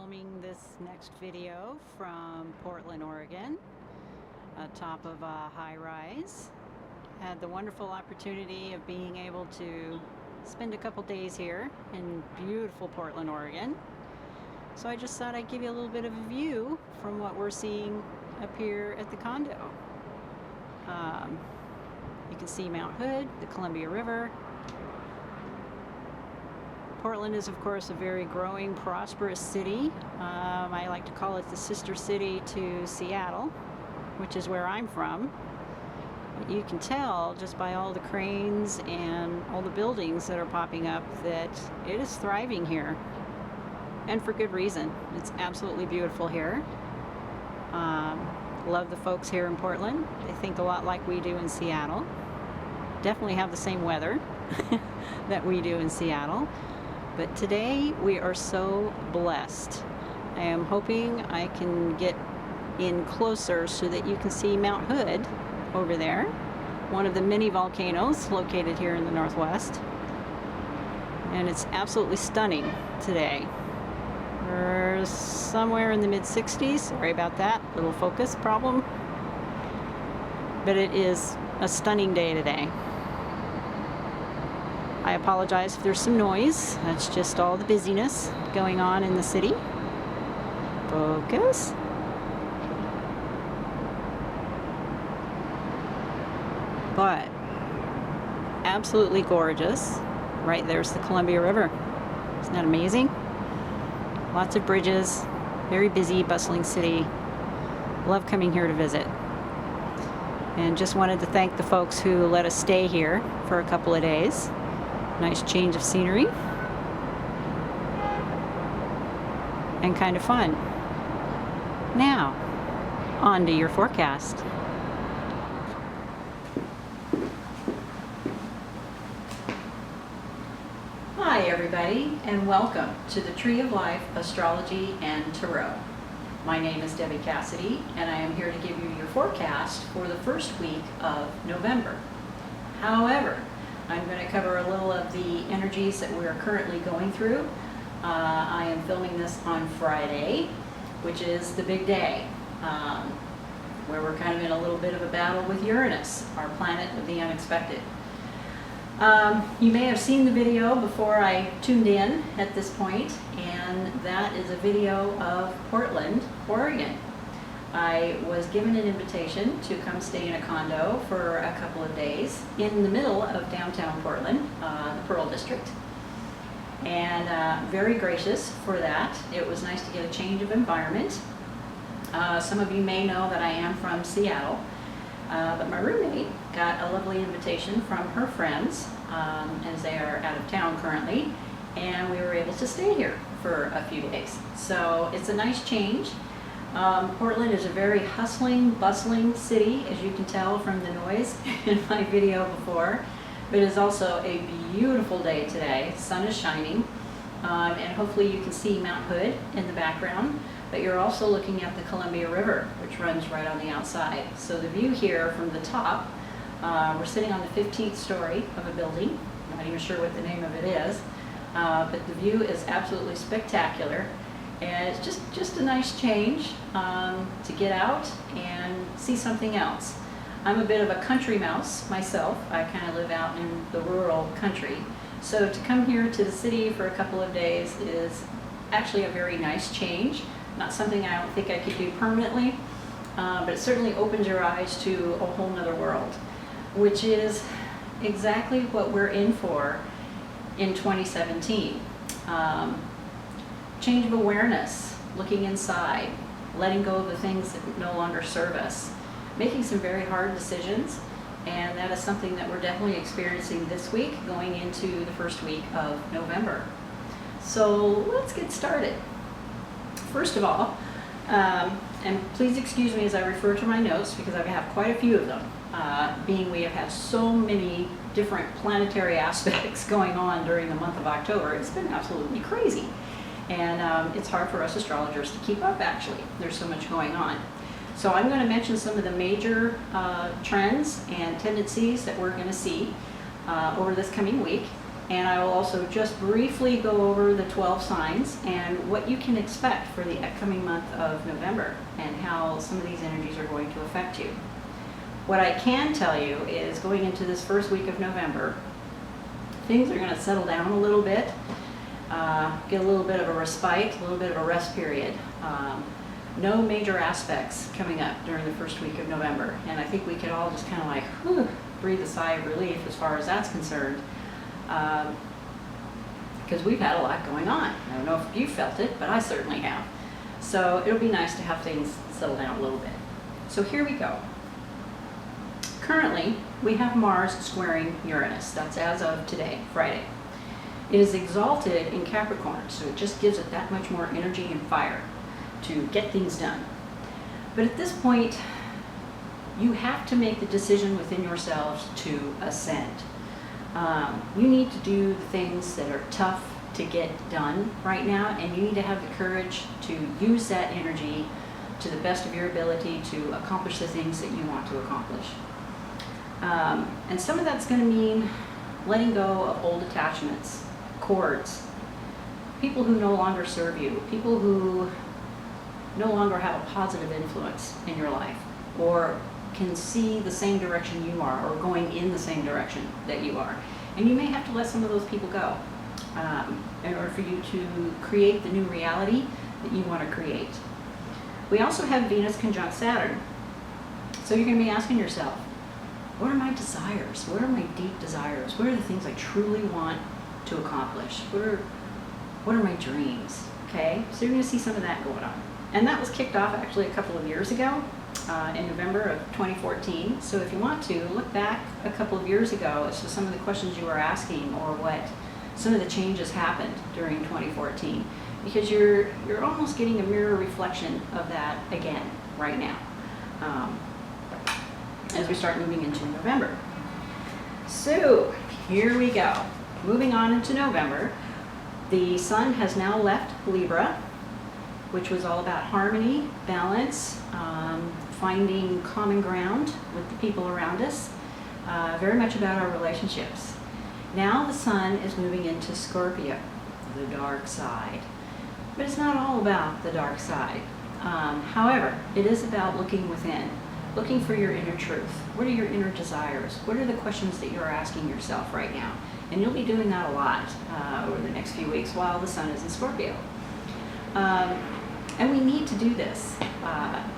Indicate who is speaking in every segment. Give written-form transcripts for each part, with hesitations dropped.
Speaker 1: filming this next video from Portland, Oregon, atop of a high-rise. Had the wonderful opportunity of being able to spend a couple days here in beautiful Portland, Oregon. So I just thought I'd give you a little bit of a view from what we're seeing up here at the condo. You can see Mount Hood, the Columbia River. Portland is, of course, a very growing, prosperous city. I like to call it the sister city to Seattle, which is where I'm from. But you can tell just by all the cranes and all the buildings that are popping up that it is thriving here. And for good reason. It's absolutely beautiful here. Love the folks here in Portland. They think a lot like we do in Seattle. Definitely have the same weather that we do in Seattle. But today we are so blessed. I am hoping I can get in closer so that you can see Mount Hood over there, one of the many volcanoes located here in the Northwest. And it's absolutely stunning today. We're somewhere in the mid-60s. Sorry about that, little focus problem. But it is a stunning day today. I apologize if there's some noise. That's just all the busyness going on in the city. Focus. But absolutely gorgeous. Right there's the Columbia River. Isn't that amazing? Lots of bridges, very busy, bustling city. Love coming here to visit. And just wanted to thank the folks who let us stay here for a couple of days. Nice change of scenery. And kind of fun. Now, on to your forecast. Hi everybody, and welcome to the Tree of Life Astrology and Tarot. My name is Debbie Cassidy, and I am here to give you your forecast for the first week of November. However, I'm going to cover a little of the energies that we are currently going through. I am filming this on Friday, which is the big day, where we're kind of in a little bit of a battle with Uranus, our planet of the unexpected. You may have seen the video before I tuned in at this point, and that is a video of Portland, Oregon. I was given an invitation to come stay in a condo for a couple of days in the middle of downtown Portland, the Pearl District, and very gracious for that. It was nice to get a change of environment. Some of you may know that I am from Seattle. But my roommate got a lovely invitation from her friends, as they are out of town currently, and we were able to stay here for a few days. So it's a nice change. Portland is a very hustling, bustling city, as you can tell from the noise in my video before, but it's also a beautiful day today. The sun is shining, and hopefully you can see Mount Hood in the background. But you're also looking at the Columbia River, which runs right on the outside. So the view here from the top, we're sitting on the 15th story of a building. I'm not even sure what the name of it is, but the view is absolutely spectacular. And it's just a nice change to get out and see something else. I'm a bit of a country mouse myself. I kind of live out in the rural country. So to come here to the city for a couple of days is actually a very nice change. Not something I don't think I could do permanently, but it certainly opens your eyes to a whole nother world, which is exactly what we're in for in 2017. Change of awareness, looking inside, letting go of the things that no longer serve us, making some very hard decisions, and that is something that we're definitely experiencing this week going into the first week of November. So let's get started. First of all, and please excuse me as I refer to my notes because I have quite a few of them, being we have had so many different planetary aspects going on during the month of October. It's been absolutely crazy. And it's hard for us astrologers to keep up, actually. There's so much going on. So I'm going to mention some of the major trends and tendencies that we're going to see over this coming week. And I will also just briefly go over the 12 signs and what you can expect for the upcoming month of November and how some of these energies are going to affect you. What I can tell you is going into this first week of November, things are going to settle down a little bit, get a little bit of a respite, a little bit of a rest period. No major aspects coming up during the first week of November. And I think we could all just kind of like, whew, breathe a sigh of relief as far as that's concerned. Because we've had a lot going on. I don't know if you felt it, but I certainly have. So it'll be nice to have things settle down a little bit. So here we go. Currently, we have Mars squaring Uranus. That's as of today, Friday. It is exalted in Capricorn, so it just gives it that much more energy and fire to get things done. But at this point, you have to make the decision within yourselves to ascend. You need to do the things that are tough to get done right now, and you need to have the courage to use that energy to the best of your ability to accomplish the things that you want to accomplish. And some of that's going to mean letting go of old attachments, cords, people who no longer serve you, people who no longer have a positive influence in your life or can see the same direction you are or going in the same direction that you are. And you may have to let some of those people go in order for you to create the new reality that you want to create. We also have Venus conjunct Saturn. So you're going to be asking yourself, what are my desires? What are my deep desires? What are the things I truly want to accomplish? What are my dreams? Okay, so you're going to see some of that going on. And that was kicked off actually a couple of years ago. In November of 2014. So if you want to, look back a couple of years ago as to some of the questions you were asking or what some of the changes happened during 2014. Because you're almost getting a mirror reflection of that again right now as we start moving into November. So here we go. Moving on into November, the Sun has now left Libra, which was all about harmony, balance, finding common ground with the people around us, very much about our relationships. Now the Sun is moving into Scorpio, the dark side. But it's not all about the dark side. However, it is about looking within, looking for your inner truth. What are your inner desires? What are the questions that you're asking yourself right now? And you'll be doing that a lot over the next few weeks while the Sun is in Scorpio. And we need to do this.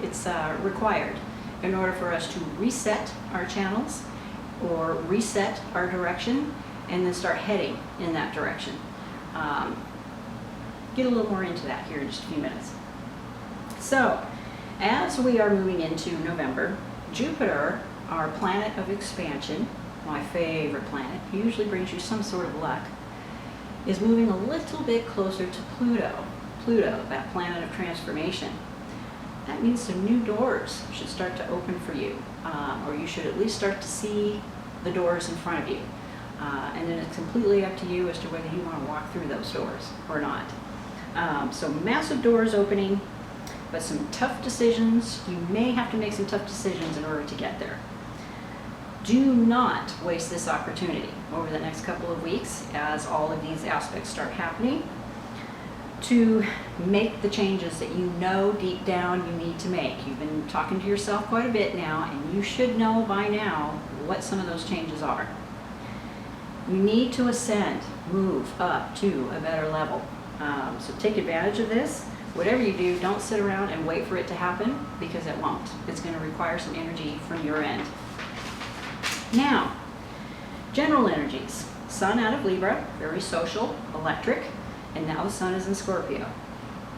Speaker 1: It's required in order for us to reset our channels or reset our direction and then start heading in that direction. Get a little more into that here in just a few minutes. So, as we are moving into November, Jupiter, our planet of expansion, my favorite planet, who usually brings you some sort of luck, is moving a little bit closer to Pluto. Pluto, that planet of transformation. That means some new doors should start to open for you, or you should at least start to see the doors in front of you. And then it's completely up to you as to whether you want to walk through those doors or not. So massive doors opening, but some tough decisions. You may have to make some tough decisions in order to get there. Do not waste this opportunity over the next couple of weeks as all of these aspects start happening to make the changes that you know deep down you need to make. You've been talking to yourself quite a bit now, and you should know by now what some of those changes are. You need to ascend, move up to a better level. So take advantage of this. Whatever you do, don't sit around and wait for it to happen, because it won't. It's going to require some energy from your end. Now, general energies. Sun out of Libra, very social, electric. And now the Sun is in Scorpio.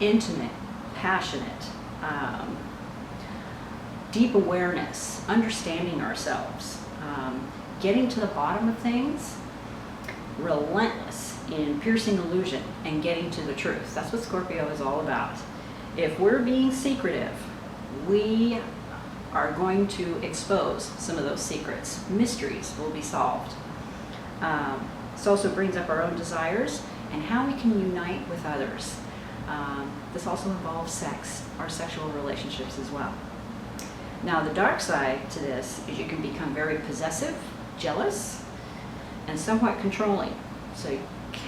Speaker 1: Intimate, passionate, deep awareness, understanding ourselves, getting to the bottom of things, relentless in piercing illusion and getting to the truth. That's what Scorpio is all about. If we're being secretive, we are going to expose some of those secrets. Mysteries will be solved. This also brings up our own desires and how we can unite with others. This also involves sex, our sexual relationships as well. Now, the dark side to this is you can become very possessive, jealous, and somewhat controlling. So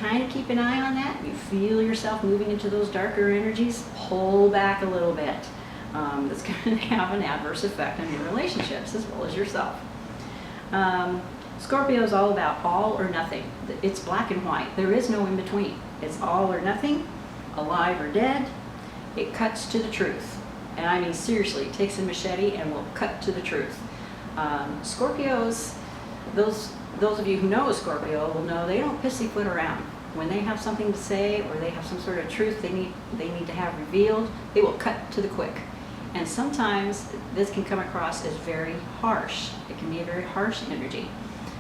Speaker 1: kind of keep an eye on that. You feel yourself moving into those darker energies, pull back a little bit. That's going to have an adverse effect on your relationships as well as yourself. Scorpio is all about all or nothing. It's black and white. There is no in between. It's all or nothing, alive or dead. It cuts to the truth. And I mean, seriously, it takes a machete and will cut to the truth. Scorpios, those of you who know a Scorpio will know they don't pussyfoot around. When they have something to say or they have some sort of truth they need to have revealed, they will cut to the quick. And sometimes this can come across as very harsh. It can be a very harsh energy.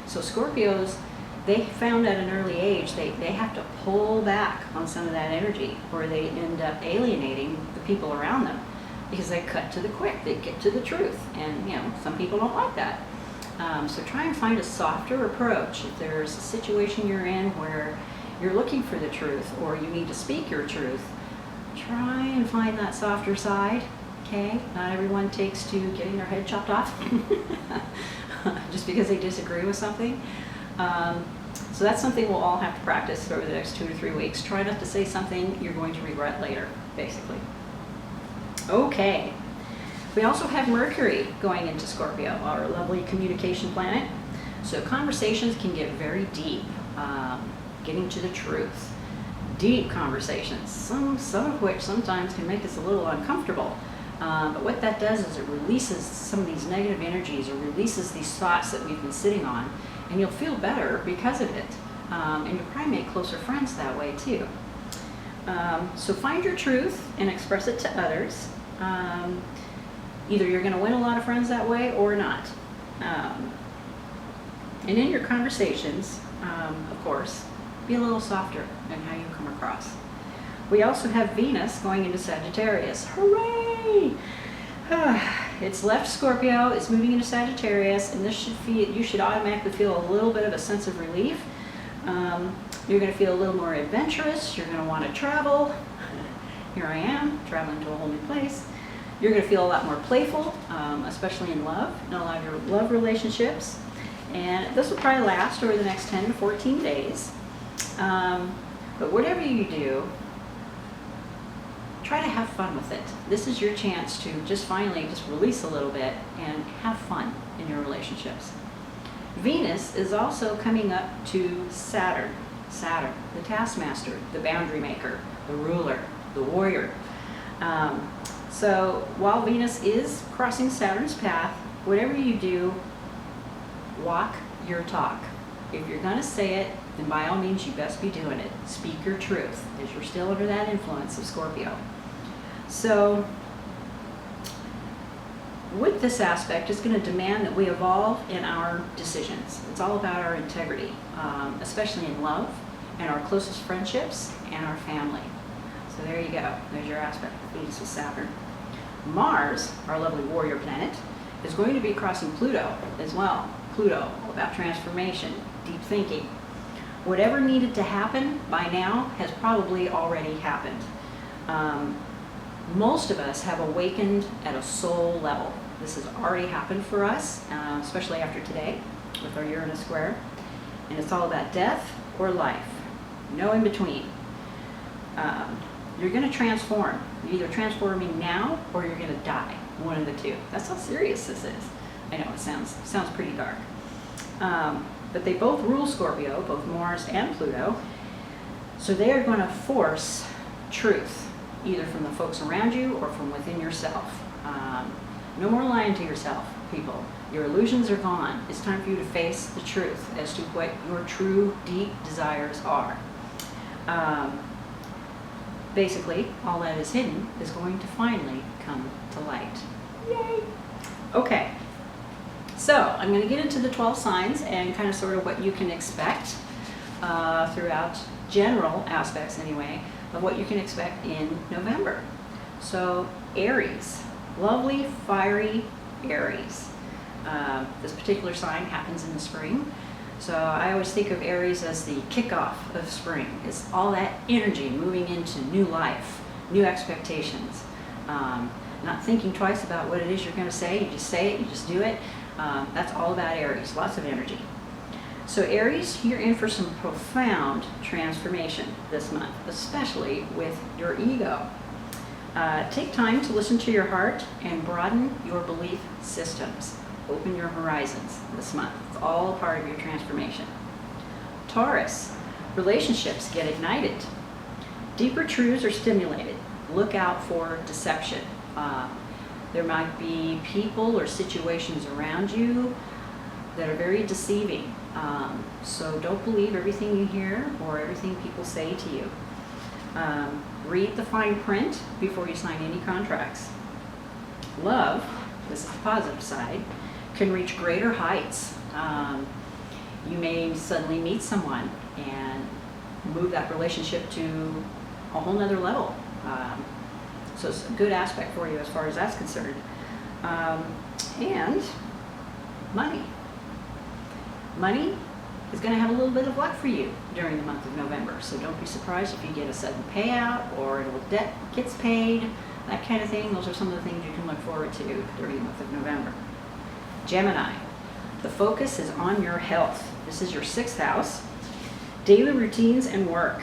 Speaker 1: So Scorpios, they found at an early age they have to pull back on some of that energy, or they end up alienating the people around them because they cut to the quick. They get to the truth, and some people don't like that. So try and find a softer approach. If there's a situation you're in where you're looking for the truth or you need to speak your truth, try and find that softer side. Okay, not everyone takes to getting their head chopped off just because they disagree with something. So that's something we'll all have to practice over the next 2 to 3 weeks. Try not to say something you're going to regret later, basically. Okay. We also have Mercury going into Scorpio, our lovely communication planet. So conversations can get very deep, getting to the truth. Deep conversations, some of which sometimes can make us a little uncomfortable. But what that does is it releases some of these negative energies, or releases these thoughts that we've been sitting on, and you'll feel better because of it. And you'll probably make closer friends that way too. So find your truth and express it to others. Either you're going to win a lot of friends that way or not. And in your conversations, of course, be a little softer in how you come across. We also have Venus going into Sagittarius. Hooray! It's left Scorpio, it's moving into Sagittarius, and you should automatically feel a little bit of a sense of relief. You're going to feel a little more adventurous. You're going to want to travel. Here I am, traveling to a whole new place. You're going to feel a lot more playful, especially in love, in a lot of your love relationships. And this will probably last over the next 10 to 14 days. But whatever you do, try to have fun with it. This is your chance to finally release a little bit and have fun in your relationships. Venus is also coming up to Saturn. Saturn, the taskmaster, the boundary maker, the ruler, the warrior. So while Venus is crossing Saturn's path, whatever you do, walk your talk. If you're going to say it, then by all means you best be doing it. Speak your truth, as you're still under that influence of Scorpio. So with this aspect, it's going to demand that we evolve in our decisions. It's all about our integrity, especially in love and our closest friendships and our family. So there you go. There's your aspect of Venus with Saturn. Mars, our lovely warrior planet, is going to be crossing Pluto as well. Pluto, all about transformation, deep thinking. Whatever needed to happen by now has probably already happened. Most of us have awakened at a soul level. This has already happened for us, especially after today with our Uranus square. And it's all about death or life. No in between. You're going to transform. You're either transforming now or you're going to die. One of the two. That's how serious this is. I know it sounds pretty dark. But they both rule Scorpio, both Mars and Pluto. So they are going to force truth, either from the folks around you or from within yourself. No more lying to yourself, people. Your illusions are gone. It's time for you to face the truth as to what your true, deep desires are. Basically, all that is hidden is going to finally come to light. Yay! Okay. So, I'm going to get into the 12 signs and kind of sort of what you can expect throughout general aspects anyway of what you can expect in November. So, Aries, lovely, fiery Aries. This particular sign happens in the spring. So I always think of Aries as the kickoff of spring. It's all that energy moving into new life, new expectations. Not thinking twice about what it is you're going to say. You just say it, you just do it. That's all about Aries, lots of energy. So Aries, you're in for some profound transformation this month, especially with your ego. Take time to listen to your heart and broaden your belief systems. Open your horizons this month. It's all part of your transformation. Taurus, relationships get ignited. Deeper truths are stimulated. Look out for deception. There might be people or situations around you that are very deceiving. So don't believe everything you hear or everything people say to you. Read the fine print before you sign any contracts. Love, this is the positive side, can reach greater heights. You may suddenly meet someone and move that relationship to a whole nother level. So it's a good aspect for you as far as that's concerned. And money. Money is going to have a little bit of luck for you during the month of November. So don't be surprised if you get a sudden payout or a debt gets paid, that kind of thing. Those are some of the things you can look forward to during the month of November. Gemini, the focus is on your health. This is your 6th house. Daily routines and work.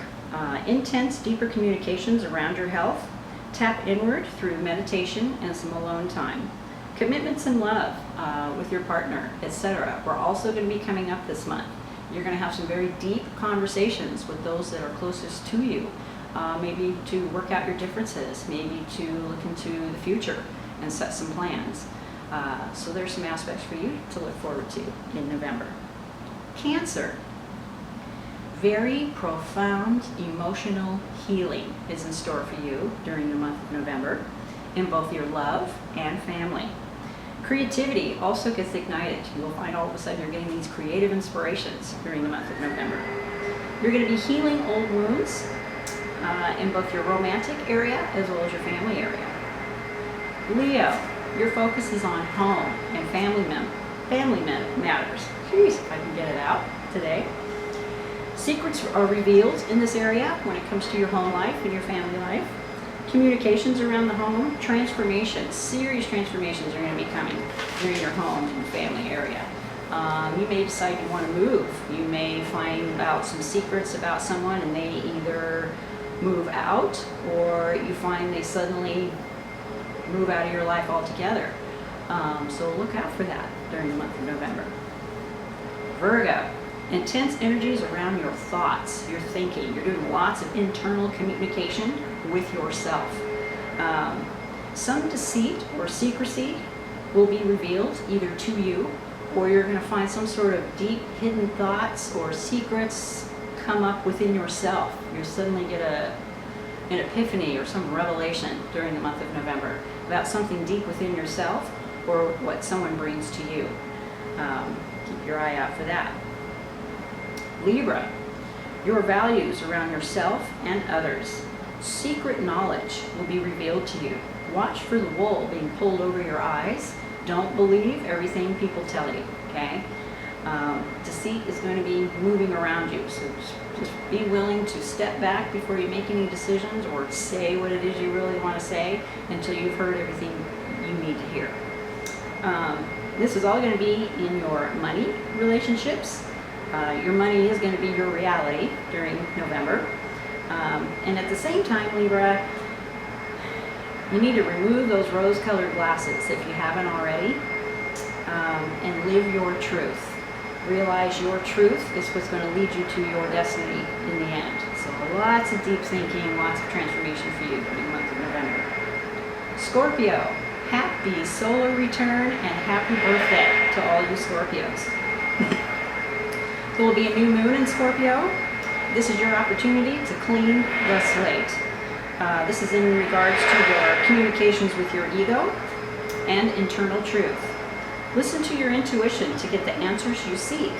Speaker 1: Intense, deeper communications around your health. Tap inward through meditation and some alone time. Commitments in love with your partner, etc. We're also going to be coming up this month. You're going to have some very deep conversations with those that are closest to you. Maybe to work out your differences, maybe to look into the future and set some plans. So there's some aspects for you to look forward to in November. Cancer. Very profound emotional healing is in store for you during the month of November in both your love and family. Creativity also gets ignited. You'll find all of a sudden you're getting these creative inspirations during the month of November. You're going to be healing old wounds in both your romantic area as well as your family area. Leo, your focus is on home and family matters. Jeez, if I can get it out today. Secrets are revealed in this area when it comes to your home life and your family life. Communications around the home, transformations, serious transformations are going to be coming during your home and family area. You may decide you want to move. You may find out some secrets about someone and they either move out or you find they suddenly move out of your life altogether. So look out for that during the month of November. Virgo, intense energies around your thoughts, your thinking. You're doing lots of internal communication with yourself. Some deceit or secrecy will be revealed either to you or you're going to find some sort of deep hidden thoughts or secrets come up within yourself. You suddenly get an epiphany or some revelation during the month of November about something deep within yourself or what someone brings to you. Keep your eye out for that. Libra, your values around yourself and others. Secret knowledge will be revealed to you. Watch for the wool being pulled over your eyes. Don't believe everything people tell you, okay? Deceit is going to be moving around you, so just be willing to step back before you make any decisions or say what it is you really want to say until you've heard everything you need to hear. This is all going to be in your money relationships. Your money is going to be your reality during November. And at the same time, Libra, you need to remove those rose-colored glasses if you haven't already, and live your truth. Realize your truth is what's going to lead you to your destiny in the end. So lots of deep thinking, lots of transformation for you during the month of November. Scorpio, happy solar return and happy birthday to all you Scorpios. There will be a new moon in Scorpio. This is your opportunity to clean the slate. This is in regards to your communications with your ego and internal truth. Listen to your intuition to get the answers you seek.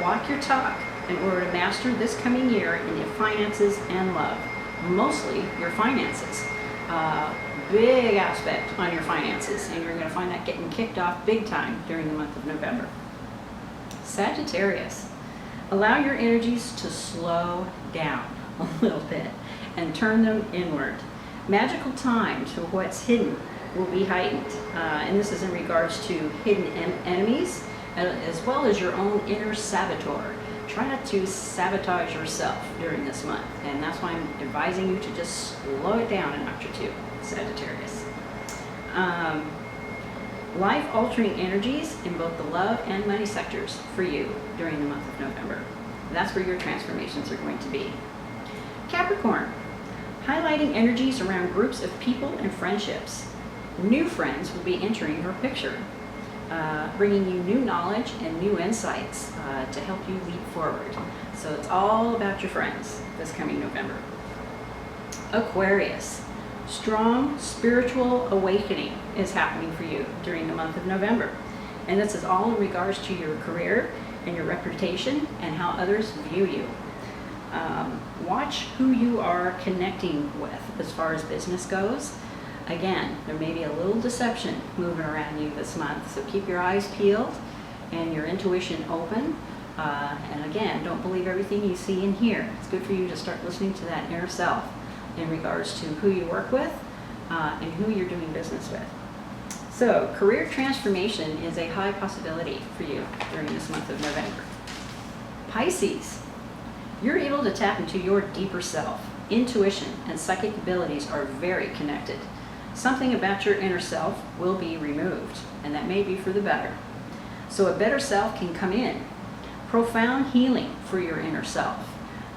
Speaker 1: Walk your talk in order to master this coming year in your finances and love. Mostly your finances. Big aspect on your finances, and you're going to find that getting kicked off big time during the month of November. Sagittarius, allow your energies to slow down a little bit and turn them inward. Magical time to what's hidden will be heightened, and this is in regards to hidden enemies as well as your own inner saboteur. Try not to sabotage yourself during this month, and that's why I'm advising you to just slow it down a notch or two, Sagittarius. Life-altering energies in both the love and money sectors for you during the month of November. That's where your transformations are going to be. Capricorn, highlighting energies around groups of people and friendships. New friends will be entering your picture, bringing you new knowledge and new insights to help you leap forward. So it's all about your friends this coming November. Aquarius, strong spiritual awakening is happening for you during the month of November. And this is all in regards to your career and your reputation and how others view you. Watch who you are connecting with as far as business goes. Again, there may be a little deception moving around you this month, so keep your eyes peeled and your intuition open. And again, don't believe everything you see and hear. It's good for you to start listening to that inner self in regards to who you work with and who you're doing business with. So, career transformation is a high possibility for you during this month of November. Pisces, you're able to tap into your deeper self. Intuition and psychic abilities are very connected. Something about your inner self will be removed, and that may be for the better. So a better self can come in. Profound healing for your inner self.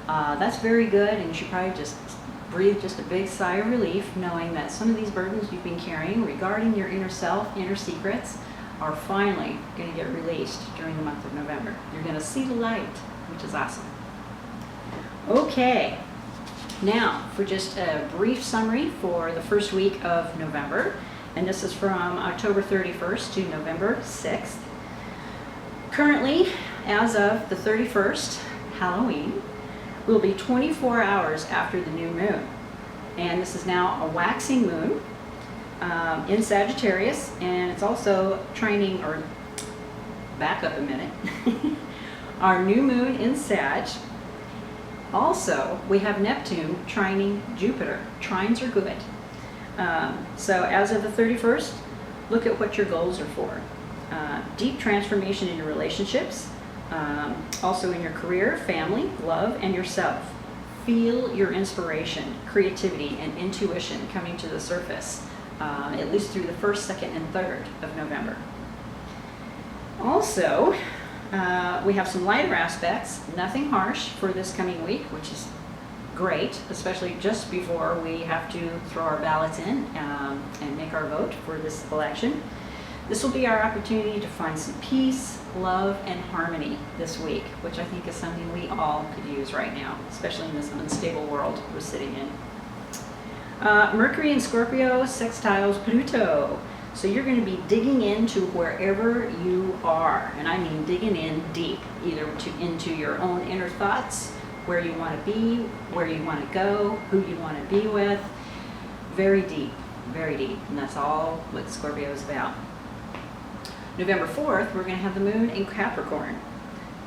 Speaker 1: That's very good, and you should probably just breathe just a big sigh of relief, knowing that some of these burdens you've been carrying regarding your inner self, inner secrets, are finally going to get released during the month of November. You're going to see the light, which is awesome. Okay, now for just a brief summary for the first week of November, and this is from October 31st to November 6th. Currently, as of the 31st, Halloween, will be 24 hours after the new moon. And this is now a waxing moon in Sagittarius, and it's also trining, or back up a minute, our new moon in Sag. Also, we have Neptune trining Jupiter. Trines are good. So as of the 31st, look at what your goals are for. Deep transformation in your relationships, also in your career, family, love, and yourself. Feel your inspiration, creativity, and intuition coming to the surface, at least through the 1st, 2nd, and 3rd of November. Also, we have some lighter aspects, nothing harsh for this coming week, which is great, especially just before we have to throw our ballots in and make our vote for this election. This will be our opportunity to find some peace, love, and harmony this week, which I think is something we all could use right now, especially in this unstable world we're sitting in. Mercury in Scorpio sextiles Pluto. So you're going to be digging into wherever you are, and I mean digging in deep, either into your own inner thoughts, where you want to be, where you want to go, who you want to be with. Very deep, and that's all what Scorpio is about. November 4th, we're going to have the moon in Capricorn.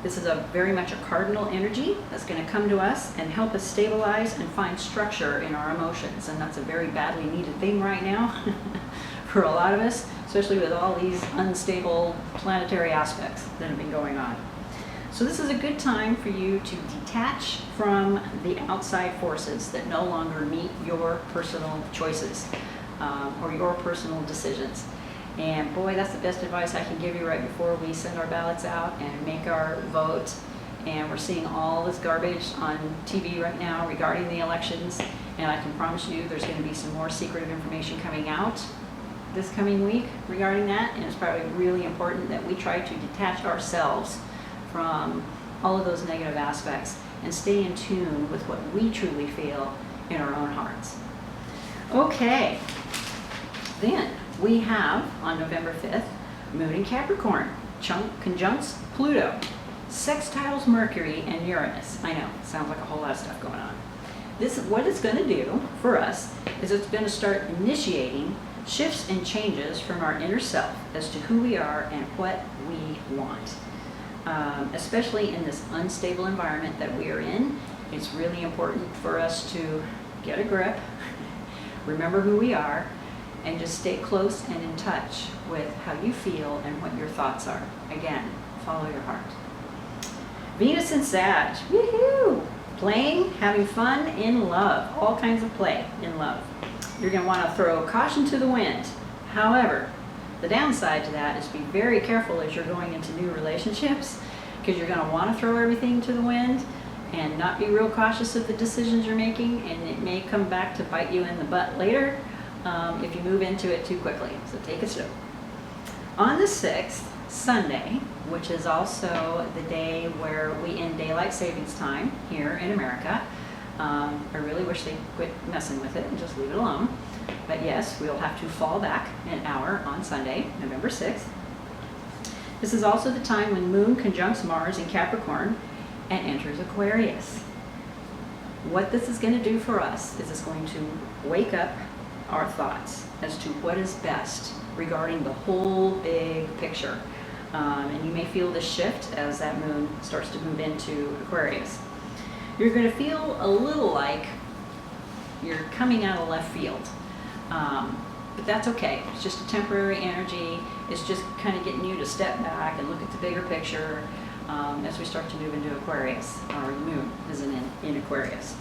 Speaker 1: This is very much a cardinal energy that's going to come to us and help us stabilize and find structure in our emotions, and that's a very badly needed thing right now for a lot of us, especially with all these unstable planetary aspects that have been going on. So this is a good time for you to detach from the outside forces that no longer meet your personal choices or your personal decisions. And boy, that's the best advice I can give you right before we send our ballots out and make our vote. And we're seeing all this garbage on TV right now regarding the elections, and I can promise you there's going to be some more secretive information coming out this coming week regarding that, and it's probably really important that we try to detach ourselves from all of those negative aspects and stay in tune with what we truly feel in our own hearts. Okay, then we have on November 5th, Moon in Capricorn, conjuncts Pluto, sextiles Mercury and Uranus. I know, it sounds like a whole lot of stuff going on. This is what it's going to do for us is it's going to start initiating shifts and changes from our inner self as to who we are and what we want. Especially in this unstable environment that we are in, it's really important for us to get a grip, remember who we are, and just stay close and in touch with how you feel and what your thoughts are. Again, follow your heart. Venus and Sag, woohoo! Playing, having fun in love, all kinds of play in love. You're going to want to throw caution to the wind. However, the downside to that is be very careful as you're going into new relationships, because you're going to want to throw everything to the wind and not be real cautious of the decisions you're making, and it may come back to bite you in the butt later if you move into it too quickly. So take it slow. On the 6th, Sunday, which is also the day where we end daylight savings time here in America. I really wish they quit messing with it and just leave it alone. But yes, we'll have to fall back an hour on Sunday, November 6th. This is also the time when Moon conjuncts Mars in Capricorn and enters Aquarius. What this is going to do for us is it's going to wake up our thoughts as to what is best regarding the whole big picture. And you may feel this shift as that moon starts to move into Aquarius. You're going to feel a little like you're coming out of left field. But that's okay. It's just a temporary energy. It's just kind of getting you to step back and look at the bigger picture as we start to move into Aquarius. Our moon is in Aquarius.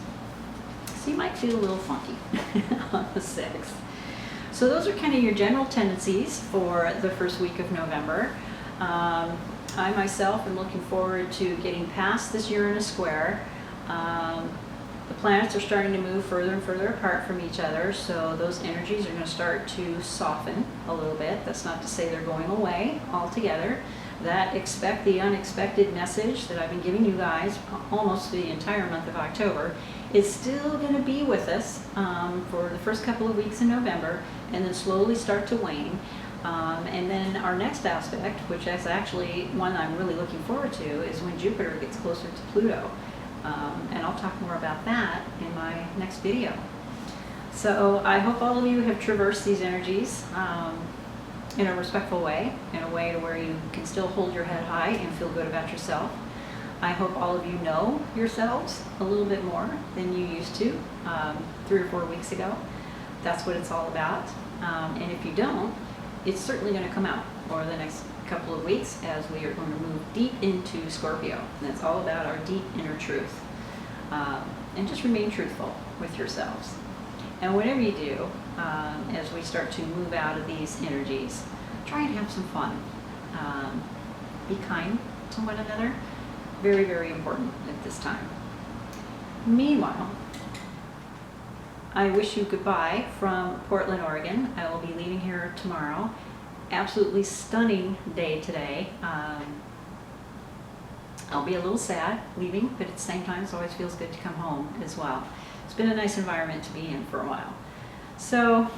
Speaker 1: So you might feel a little funky on the 6th. So those are kind of your general tendencies for the first week of November. I myself am looking forward to getting past this Uranus square. The planets are starting to move further and further apart from each other, so those energies are going to start to soften a little bit. That's not to say they're going away altogether. That expect the unexpected message that I've been giving you guys almost the entire month of October is still going to be with us for the first couple of weeks in November, and then slowly start to wane. And then our next aspect, which is actually one I'm really looking forward to, is when Jupiter gets closer to Pluto. And I'll talk more about that in my next video. So I hope all of you have traversed these energies in a respectful way, in a way to where you can still hold your head high and feel good about yourself. I hope all of you know yourselves a little bit more than you used to 3 or 4 weeks ago. That's what it's all about. And if you don't, it's certainly going to come out over the next couple of weeks as we are going to move deep into Scorpio. And it's all about our deep inner truth. And just remain truthful with yourselves. And whatever you do, as we start to move out of these energies, try and have some fun. Be kind to one another. Very, very important at this time. Meanwhile, I wish you goodbye from Portland, Oregon. I will be leaving here tomorrow. Absolutely stunning day today. I'll be a little sad leaving, but at the same time, it always feels good to come home as well. It's been a nice environment to be in for a while. So,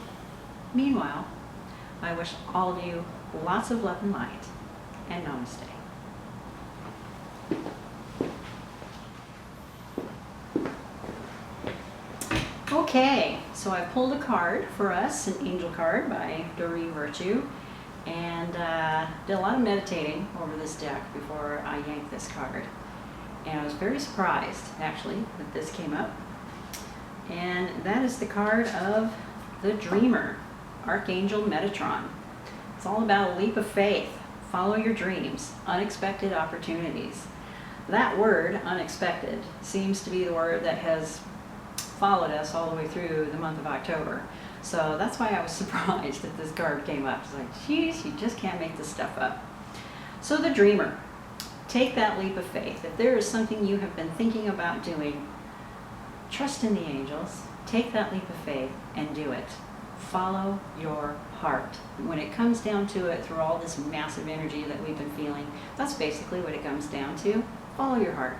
Speaker 1: meanwhile, I wish all of you lots of love and light, and namaste. Okay, so I pulled a card for us, an angel card by Doreen Virtue, and did a lot of meditating over this deck before I yanked this card. And I was very surprised, actually, that this came up. And that is the card of the Dreamer, Archangel Metatron. It's all about a leap of faith. Follow your dreams, unexpected opportunities. That word, unexpected, seems to be the word that has followed us all the way through the month of October. So that's why I was surprised that this card came up. It's like, geez, you just can't make this stuff up. So the Dreamer, take that leap of faith. If there is something you have been thinking about doing, trust in the angels, take that leap of faith and do it. Follow your heart. When it comes down to it, through all this massive energy that we've been feeling, that's basically what it comes down to. Follow your heart.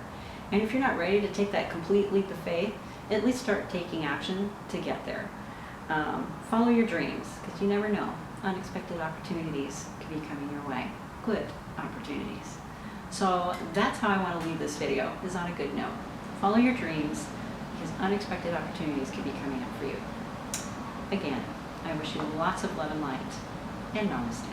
Speaker 1: And if you're not ready to take that complete leap of faith, at least start taking action to get there. Follow your dreams, because you never know. Unexpected opportunities could be coming your way. Good opportunities. So that's how I want to leave this video, is on a good note. Follow your dreams, because unexpected opportunities could be coming up for you. Again, I wish you lots of love and light, and namaste.